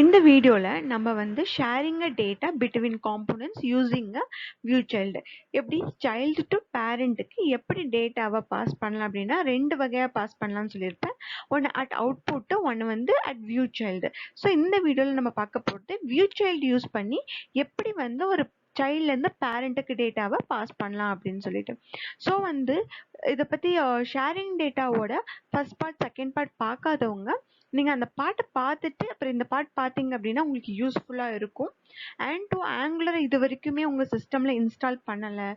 இந்த வீடியோல நம்ம sharing a data between components using a ViewChild. எப்படி child to parent க்கு எப்படி டேட்டாவை பாஸ் பண்ணலாம் அப்படின்னா ரெண்டு வகையா பாஸ் பண்ணலாம்னு சொல்லியிருப்பேன். ஒன்று at output, ஒன்று at ViewChild. ஸோ இந்த வீடியோல நம்ம பார்க்க போகிறது ViewChild யூஸ் பண்ணி எப்படி ஒரு சைல்ட்லேருந்து பேரண்ட்டுக்கு டேட்டாவை பாஸ் பண்ணலாம் அப்படின்னு சொல்லிட்டு. ஸோ இதை பற்றி ஷேரிங் டேட்டாவோட ஃபர்ஸ்ட் பார்ட் செகண்ட் பார்ட் பார்க்காதவங்க நீங்கள் அந்த பாட்டை பார்த்துட்டு அப்புறம் இந்த பாட் பார்த்தீங்க அப்படின்னா உங்களுக்கு யூஸ்ஃபுல்லாக இருக்கும். அண்ட் டு ஆங்குலர் இது வரைக்குமே உங்கள் சிஸ்டமில் இன்ஸ்டால் பண்ணலை,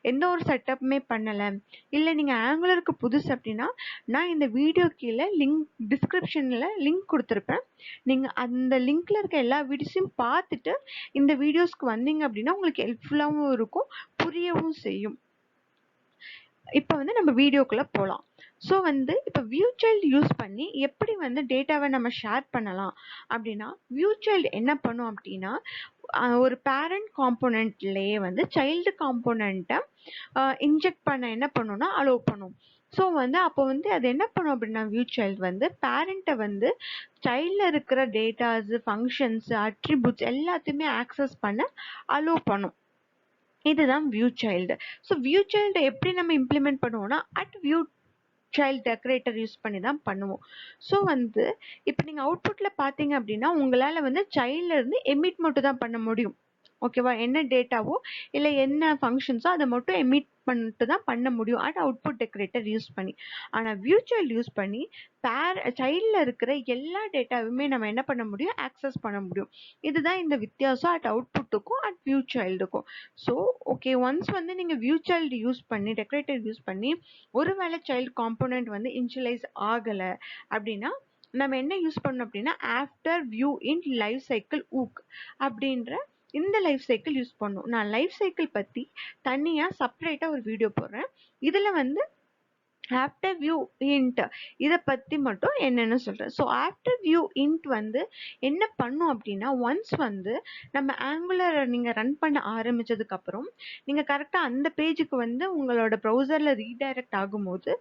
எந்த ஒரு செட்டப்புமே பண்ணலை, இல்லை நீங்கள் ஆங்குலருக்கு புதுசு அப்படின்னா நான் இந்த வீடியோ கீழே டிஸ்கிரிப்ஷனில் லிங்க் கொடுத்துருப்பேன். நீங்கள் அந்த லிங்க்ல இருக்க எல்லா வீடியோஸையும் பார்த்துட்டு இந்த வீடியோஸ்க்கு வந்தீங்க அப்படின்னா உங்களுக்கு ஹெல்ப்ஃபுல்லாகவும் இருக்கும், புரியவும் செய்யும். இப்போ நம்ம வீடியோக்குள்ளே போகலாம். ஸோ இப்போ ViewChild யூஸ் பண்ணி எப்படி டேட்டாவை நம்ம ஷேர் பண்ணலாம் அப்படின்னா, ViewChild என்ன பண்ணும் அப்படின்னா ஒரு பேரண்ட் காம்போனன்ட்லேயே சைல்டு காம்போனண்ட்டை இன்ஜெக்ட் பண்ண என்ன பண்ணும்னா அலோவ் பண்ணும். ஸோ அப்போ அது என்ன பண்ணும் அப்படின்னா ViewChild பேரண்ட்டை சைல்டில் இருக்கிற டேட்டாஸ், ஃபங்க்ஷன்ஸ், அட்ரிபியூட்ஸ் எல்லாத்தையுமே ஆக்சஸ் பண்ண அலோவ் பண்ணும். இதுதான் ViewChild. ஸோ ViewChild எப்படி நம்ம இம்ப்ளிமெண்ட் பண்ணுவோம்னா அட் ViewChild டெக்கரேட்டர் யூஸ் பண்ணி தான் பண்ணுவோம். ஸோ இப்போ நீங்கள் அவுட்புட்டில் பார்த்தீங்க அப்படின்னா உங்களால் சைல்ட்ல இருந்து எமிட் மட்டும் தான் பண்ண முடியும். ஓகேவா, என்ன டேட்டாவோ இல்லை என்ன ஃபங்க்ஷன்ஸோ அதை மட்டும் எமிட் பண்ணிட்டு தான் பண்ண முடியும் அட் அவுட்புட் டெக்கரேட்டர் யூஸ் பண்ணி. ஆனால் ViewChild யூஸ் பண்ணி சைல்டில் இருக்கிற எல்லா டேட்டாவுமே நம்ம என்ன பண்ண முடியும், ஆக்சஸ் பண்ண முடியும். இதுதான் இந்த வித்தியாசம் அட் அவுட்புட்டுக்கும் அட் ViewChildக்கும். ஸோ ஓகே, ஒன்ஸ் நீங்கள் ViewChild யூஸ் பண்ணி டெக்கரேட்டர் யூஸ் பண்ணி ஒருவேளை சைல்டு காம்போனன்ட் இனிஷியலைஸ் ஆகலை அப்படின்னா நம்ம என்ன யூஸ் பண்ணோம் அப்படின்னா after view init life cycle hook அப்படின்ற இந்த லைஃப் சைக்கிள் யூஸ் பண்ணும். நான் லைஃப் சைக்கிள் பற்றி தனியாக செப்பரேட்டாக ஒரு வீடியோ போடுறேன். இதில் ஆஃப்டர் வியூ இன்ட் இதை பற்றி மட்டும் என்னென்னு சொல்கிறேன். ஸோ ஆஃப்டர் வியூ இன்ட் என்ன பண்ணும் அப்படின்னா ஒன்ஸ் நம்ம ஆங்குலரை நீங்கள் ரன் பண்ண ஆரம்பித்ததுக்கப்புறம் நீங்கள் கரெக்டாக அந்த பேஜுக்கு உங்களோட ப்ரௌசரில் ரீடைரக்ட் ஆகும்போது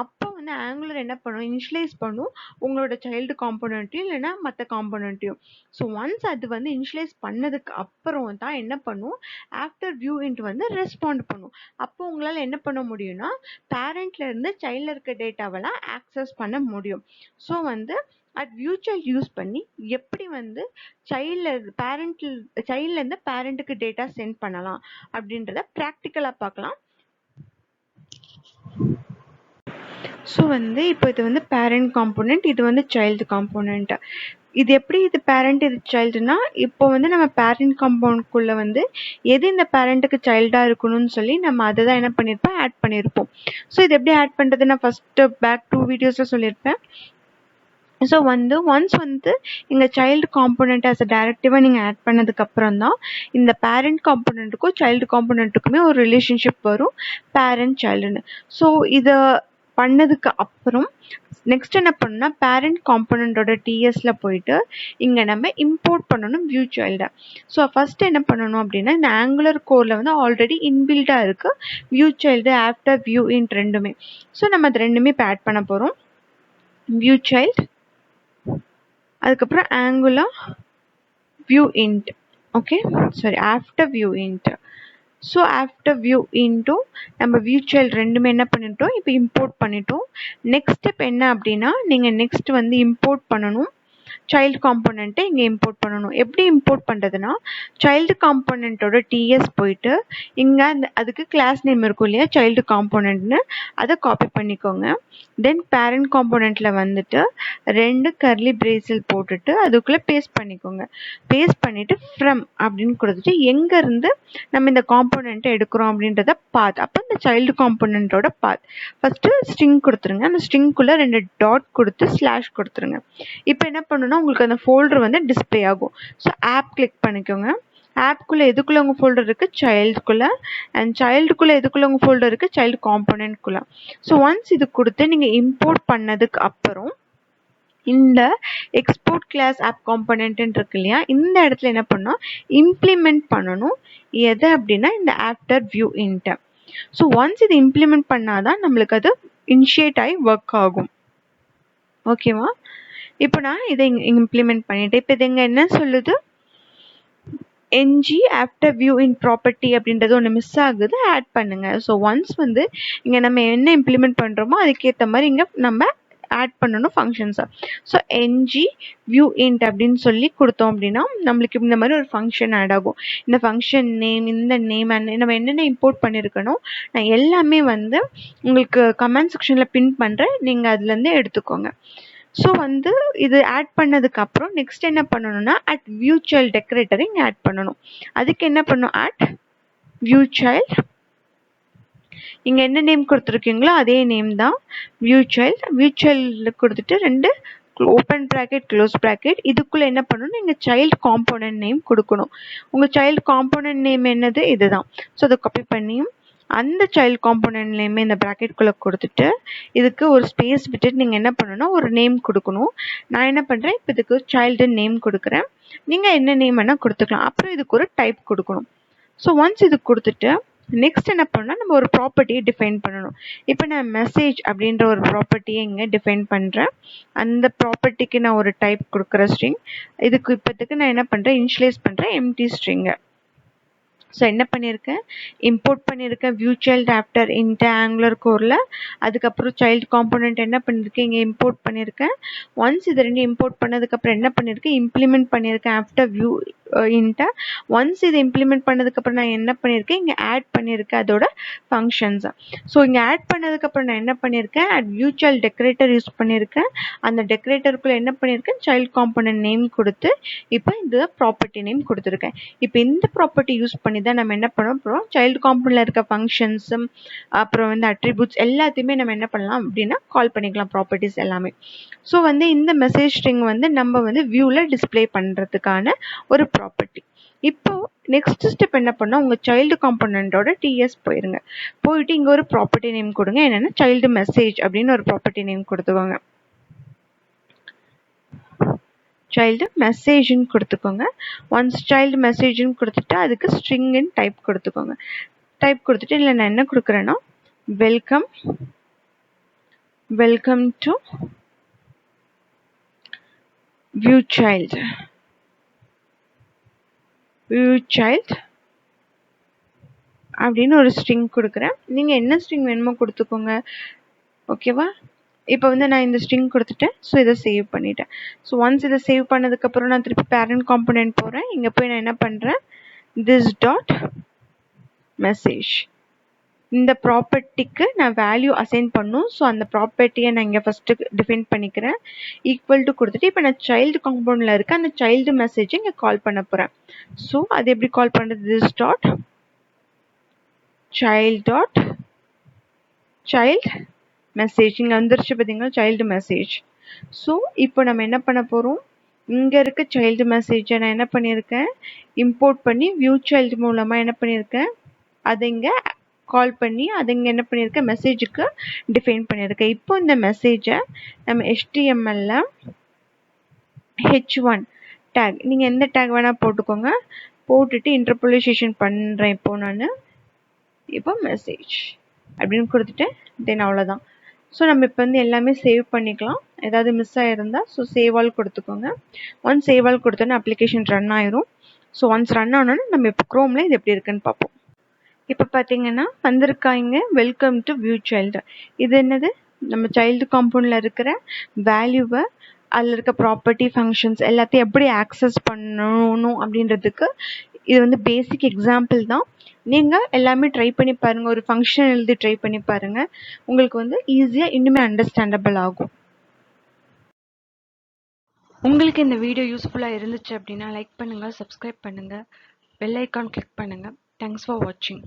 அப்போ ஆங்குலர் என்ன பண்ணும், இனிஷியலைஸ் பண்ணும் உங்களோட சைல்டு காம்போனண்ட்டையும் இல்லைன்னா மற்ற காம்போனண்ட்டையும். ஸோ ஒன்ஸ் அது இனிஷியலைஸ் பண்ணதுக்கு அப்புறம் தான் என்ன பண்ணும் ஆஃப்டர் வியூ இன்ட் ரெஸ்பாண்ட் பண்ணும். அப்போ உங்களால் என்ன பண்ண முடியும்னா பேரண்ட்ல இருந்து சைல்ட்ல இருக்க டேட்டாவெல்லாம் ஆக்சஸ் பண்ண முடியும். ஸோ அட் ViewChild யூஸ் பண்ணி எப்படி சைல்ட்ல இருந்து பேரண்ட்டுக்கு டேட்டா சென்ட் பண்ணலாம் அப்படின்றத ப்ராக்டிக்கலாக பார்க்கலாம். ஸோ இப்போ இது பேரண்ட் காம்போனன்ட், இது சைல்டு காம்போனன்ட். இது எப்படி இது பேரண்ட் இது சைல்டுனா இப்போ நம்ம பேரண்ட் காம்பவுண்ட்குள்ளே எது இந்த பேரண்ட்டுக்கு சைல்டாக இருக்கணும்னு சொல்லி நம்ம அதை தான் என்ன பண்ணியிருப்போம், ஆட் பண்ணியிருப்போம். ஸோ இது எப்படி ஆட் பண்ணுறது நான் ஃபஸ்ட்டு பேக் 2 வீடியோஸில் சொல்லியிருப்பேன். ஸோ ஒன்ஸ் இங்கே சைல்டு காம்போனண்ட் ஆஸ் அ டைரக்டிவாக நீங்கள் ஆட் பண்ணதுக்கப்புறம் தான் இந்த பேரண்ட் காம்போனண்ட்டுக்கும் சைல்டு காம்போனண்ட்டுக்குமே ஒரு ரிலேஷன்ஷிப் வரும், பேரண்ட் சைல்டுன்னு. ஸோ இதை பண்ணதுக்கு அப்புறம் நெக்ஸ்ட் என்ன பண்ணணும்னா பேரண்ட் காம்போனண்டோட டிஎஸ்ல போயிட்டு இங்கே நம்ம இம்போர்ட் பண்ணணும் ViewChild. ஸோ ஃபர்ஸ்ட் என்ன பண்ணணும் அப்படின்னா இந்த ஆங்குலர் கோரில் ஆல்ரெடி இன்பில்டாக இருக்குது ViewChild ஆஃப்டர் வியூ இன்ட் ரெண்டுமே. ஸோ நம்ம அது ரெண்டுமே இப்போ ஆட் பண்ண போகிறோம். ViewChild அதுக்கப்புறம் Angular view init, okay sorry after view init. So after view இன்ட்டும் நம்ம ViewChild ரெண்டுமே என்ன பண்ணிட்டோம், இப்போ இம்போர்ட் பண்ணிட்டோம். நெக்ஸ்ட் ஸ்டெப் என்ன அப்படின்னா நீங்கள் நெக்ஸ்ட் இம்போர்ட் பண்ணணும் சைல்டு காம்போனண்ட்டை இங்கே இம்போர்ட் பண்ணணும். எப்படி இம்போர்ட் பண்ணுறதுனா சைல்டு காம்போனண்ட்டோட டிஎஸ் போயிட்டு இங்கே அதுக்கு கிளாஸ் நேம் இருக்கும் இல்லையா சைல்டு காம்போனண்ட்னு, அதை காப்பி பண்ணிக்கோங்க. தென் பேரண்ட் காம்போனண்ட்டில் 2 கர்லி பிரேசில் போட்டுட்டு அதுக்குள்ளே பேஸ்ட் பண்ணிக்கோங்க. பேஸ்ட் பண்ணிவிட்டு ஃப்ரம் அப்படின்னு கொடுத்துட்டு எங்கேருந்து நம்ம இந்த காம்போனண்ட்டை எடுக்கிறோம் அப்படின்றத பாத். அப்போ இந்த சைல்டு காம்போனண்ட்டோட பாத் ஃபஸ்ட்டு ஸ்ட்ரிங் கொடுத்துருங்க. அந்த ஸ்ட்ரிங்குள்ளே 2 டாட் கொடுத்து ஸ்லாஷ் கொடுத்துருங்க. இப்போ என்ன பண்ணணும்னா உங்களுக்கு அந்த ஃபோல்டர் டிஸ்பிளே ஆகும். ஸோ ஆப் கிளிக் பண்ணிக்கோங்க. ஆப்குள்ளே எதுக்குள்ளே உங்கள் ஃபோல்டர் இருக்குது, சைல்டுக்குள்ளே. அண்ட் சைல்டுக்குள்ளே எதுக்குள்ளே உங்கள் ஃபோல்டர் இருக்குது, சைல்டு காம்போனண்ட்குள்ளே. ஸோ ஒன்ஸ் இது கொடுத்து நீங்கள் இம்போர்ட் பண்ணதுக்கு அப்புறம் இந்த எக்ஸ்போர்ட் கிளாஸ் AppComponent இருக்கு இல்லையா, இந்த இடத்துல என்ன பண்ணணும், இம்ப்ளிமெண்ட் பண்ணணும். எது அப்படின்னா இந்த after view init. So once இது இம்ப்ளிமெண்ட் பண்ணாதான் நம்மளுக்கு அது இனிஷியேட் ஆகி ஒர்க் ஆகும். ஓகேவா, இப்போ நான் இதை இம்ப்ளிமெண்ட் பண்ணிட்டேன். இப்போ இது இங்கே என்ன சொல்லுது, ngAfterViewInit ப்ராப்பர்ட்டி அப்படின்றது ஒன்று மிஸ் ஆகுது, ஆட் பண்ணுங்க. ஸோ ஒன்ஸ் வந்து இங்கே நம்ம என்ன இம்ப்ளிமெண்ட் பண்ணுறோமோ அதுக்கேற்ற மாதிரி இங்கே நம்ம ஆட் பண்ணணும் ஃபங்க்ஷன்ஸை. ஸோ ngViewInit அப்படின்னு சொல்லி கொடுத்தோம் அப்படின்னா நம்மளுக்கு இந்த மாதிரி ஒரு ஃபங்க்ஷன் ஆட் ஆகும். இந்த ஃபங்க்ஷன் நேம், இந்த நேம், நம்ம என்னென்ன இம்போர்ட் பண்ணியிருக்கணும் நான் எல்லாமே வந்து உங்களுக்கு கமெண்ட் செக்ஷனில் பின் பண்ணுறேன், நீங்கள் அதுலேருந்து எடுத்துக்கோங்க. ஸோ வந்து இது ஆட் பண்ணதுக்கப்புறம் நெக்ஸ்ட் என்ன பண்ணணும்னா அட் ViewChild டெக்கரேட்டரை இங்கே ஆட் பண்ணணும். அதுக்கு என்ன பண்ணணும், அட் ViewChild, இங்கே என்ன நேம் கொடுத்துருக்கீங்களோ அதே நேம் தான் ViewChild கொடுத்துட்டு 2 ஓப்பன் ப்ராக்கெட் க்ளோஸ் ப்ராக்கெட், இதுக்குள்ளே என்ன பண்ணணும், நீங்கள் ChildComponent நேம் கொடுக்கணும். உங்கள் ChildComponent நேம் என்னது, இதுதான். ஸோ அதை காப்பி பண்ணி அந்த ChildComponent நேம் இந்த ப்ராக்கெட்குள்ளே கொடுத்துட்டு இதுக்கு ஒரு ஸ்பேஸ் விட்டுட்டு நீங்கள் என்ன பண்ணணும்னா ஒரு நேம் கொடுக்கணும். நான் என்ன பண்ணுறேன், இப்போ இதுக்கு சைல்டு நேம் கொடுக்குறேன், நீங்கள் என்ன நேம் வேணால் கொடுத்துக்கலாம். அப்புறம் இதுக்கு ஒரு டைப் கொடுக்கணும். ஸோ ஒன்ஸ் இது கொடுத்துட்டு நெக்ஸ்ட் என்ன பண்ணால் நம்ம ஒரு ப்ராப்பர்ட்டியை டிஃபைன் பண்ணணும். இப்போ நான் மெசேஜ் அப்படின்ற ஒரு ப்ராப்பர்ட்டியை இங்கே டிஃபைன் பண்ணுறேன். அந்த ப்ராப்பர்ட்டிக்கு நான் ஒரு டைப் கொடுக்குற ஸ்ட்ரிங், இதுக்கு இப்போத்துக்கு நான் என்ன பண்ணுறேன், இனிஷியலைஸ் பண்ணுறேன் எம்டி ஸ்ட்ரிங்கை. ஸோ என்ன பண்ணியிருக்கேன், இம்போர்ட் பண்ணியிருக்கேன் ViewChild ஆஃப்டர் இன்ட் ஆங்குலர் கோரில். அதுக்கப்புறம் ChildComponent என்ன பண்ணியிருக்கேன், இங்கே இம்போர்ட் பண்ணியிருக்கேன். ஒன்ஸ் இது 2 இம்போர்ட் பண்ணதுக்கப்புறம் என்ன பண்ணியிருக்கேன், இம்ப்ளிமெண்ட் பண்ணியிருக்கேன் ஆஃப்டர் ViewInit. ஒன்ஸ் இது இம்ப்ளிமெண்ட் பண்ணதுக்கப்புறம் நான் என்ன பண்ணியிருக்கேன், இங்கே ஆட் பண்ணியிருக்கேன் அதோட ஃபங்க்ஷன்ஸை. ஸோ இங்கே ஆட் பண்ணதுக்கப்புறம் நான் என்ன பண்ணியிருக்கேன், அட் ViewChild டெக்கரேட்டர் யூஸ் பண்ணியிருக்கேன். அந்த டெக்கரேட்டருக்குள்ளே என்ன பண்ணியிருக்கேன், ChildComponent நேம் கொடுத்து இப்போ இந்த ப்ராப்பர்ட்டி நேம் கொடுத்துருக்கேன். இப்போ இந்த ப்ராப்பர்ட்டி யூஸ் பண்ணி தான் நம்ம என்ன பண்ண போகிறோம், ChildComponentல இருக்க ஃபங்க்ஷன்ஸும் அப்புறம் வந்து அட்ரிபியூட்ஸ் எல்லாத்தையுமே நம்ம என்ன பண்ணலாம் அப்படின்னா கால் பண்ணிக்கலாம், ப்ராப்பர்ட்டிஸ் எல்லாமே. ஸோ வந்து இந்த மெசேஜ் ஸ்ட்ரிங் வந்து நம்ம வந்து வியூவில் டிஸ்பிளே பண்ணுறதுக்கான ஒரு ப்ராப்பர்ட்டி. இப்போ நெக்ஸ்ட் ஸ்டெப் என்ன பண்ணால் உங்கள் ChildComponentோட TS போயிருங்க. போயிட்டு இங்கே ஒரு ப்ராப்பர்ட்டி நேம் கொடுங்க, என்னென்னா ChildMessage அப்படின்னு ஒரு ப்ராப்பர்ட்டி நேம் கொடுத்துக்கோங்க. ChildMessageன்னு கொடுத்துக்கோங்க. ஒன்ஸ் ChildMessageன்னு கொடுத்துட்டு அதுக்கு ஸ்ட்ரிங்னு டைப் கொடுத்துக்கோங்க. டைப் கொடுத்துட்டு இல்லை நான் என்ன கொடுக்குறேன்னா வெல்கம் டு ViewChild அப்படின்னு ஒரு ஸ்ட்ரிங் கொடுக்குறேன். நீங்கள் என்ன ஸ்ட்ரிங் வேணுமோ கொடுத்துக்கோங்க, ஓகேவா. இப்போ வந்து நான் இந்த ஸ்ட்ரிங் கொடுத்துட்டேன். ஸோ இதை சேவ் பண்ணிட்டேன். ஸோ ஒன்ஸ் இதை சேவ் பண்ணதுக்கப்புறம் நான் திருப்பி பேரண்ட் காம்பனன்ட் போகிறேன். இங்கே போய் நான் என்ன பண்ணுறேன், this.message இந்த ப்ராப்பர்ட்டிக்கு நான் வேல்யூ அசைன் பண்ணும். ஸோ அந்த ப்ராப்பர்ட்டியை நான் இங்கே ஃபஸ்ட்டு டிஃபைன் பண்ணிக்கிறேன். ஈக்குவல் டு கொடுத்துட்டு இப்போ நான் ChildComponentல இருக்க அந்த சைல்டு மெசேஜை இங்கே கால் பண்ண போகிறேன். ஸோ அது எப்படி கால் பண்ணுறது, this.child.childMessage இங்கே வந்துருச்சு பார்த்தீங்கன்னா ChildMessage. ஸோ இப்போ நம்ம என்ன பண்ண போகிறோம், இங்கே இருக்க சைல்டு மெசேஜை நான் என்ன பண்ணியிருக்கேன், இம்போர்ட் பண்ணி ViewChild மூலமாக என்ன பண்ணியிருக்கேன், அதை இங்கே கால் பண்ணி அதை இங்கே என்ன பண்ணியிருக்கேன், மெசேஜுக்கு டிஃபைன் பண்ணியிருக்கேன். இப்போ இந்த மெசேஜை நம்ம HTML h1 டேக், நீங்கள் எந்த டேக் வேணால் போட்டுக்கோங்க, போட்டுட்டு இன்டர்போலேஷன் பண்ணுறேன். இப்போ மெசேஜ் அப்படின்னு கொடுத்துட்டேன். தென் அவ்வளோதான். ஸோ நம்ம இப்போ வந்து எல்லாமே சேவ் பண்ணிக்கலாம். ஏதாவது மிஸ் ஆகிருந்தால் ஸோ சேவ் ஆல் கொடுத்துக்கோங்க. ஒன்ஸ் சேவ் ஆல் கொடுத்தோன்னா அப்ளிகேஷன் ரன் ஆயிரும். ஸோ ஒன்ஸ் ரன் ஆனோன்னு நம்ம இப்போ க்ரோமில் இது எப்படி இருக்குன்னு பார்ப்போம். இப்போ பார்த்தீங்கன்னா வந்திருக்காங்க வெல்கம் டு ViewChild. இது என்னது, நம்ம ChildComponentல இருக்கிற வேல்யூவை அதில் இருக்க ப்ராப்பர்ட்டி ஃபங்க்ஷன்ஸ் எல்லாத்தையும் எப்படி ஆக்சஸ் பண்ணணும் அப்படின்றதுக்கு இது வந்து பேசிக் எக்ஸாம்பிள் தான். நீங்கள் எல்லாமே ட்ரை பண்ணி பாருங்கள், ஒரு ஃபங்க்ஷன் எழுதி ட்ரை பண்ணி பாருங்கள், உங்களுக்கு வந்து ஈஸியாக இன்னுமே அண்டர்ஸ்டாண்டபிள் ஆகும். உங்களுக்கு இந்த வீடியோ யூஸ்ஃபுல்லாக இருந்துச்சு அப்படின்னா லைக் பண்ணுங்கள், சப்ஸ்கிரைப் பண்ணுங்கள், பெல் ஐக்கான் கிளிக் பண்ணுங்கள். தேங்க்ஸ் ஃபார் வாட்சிங்.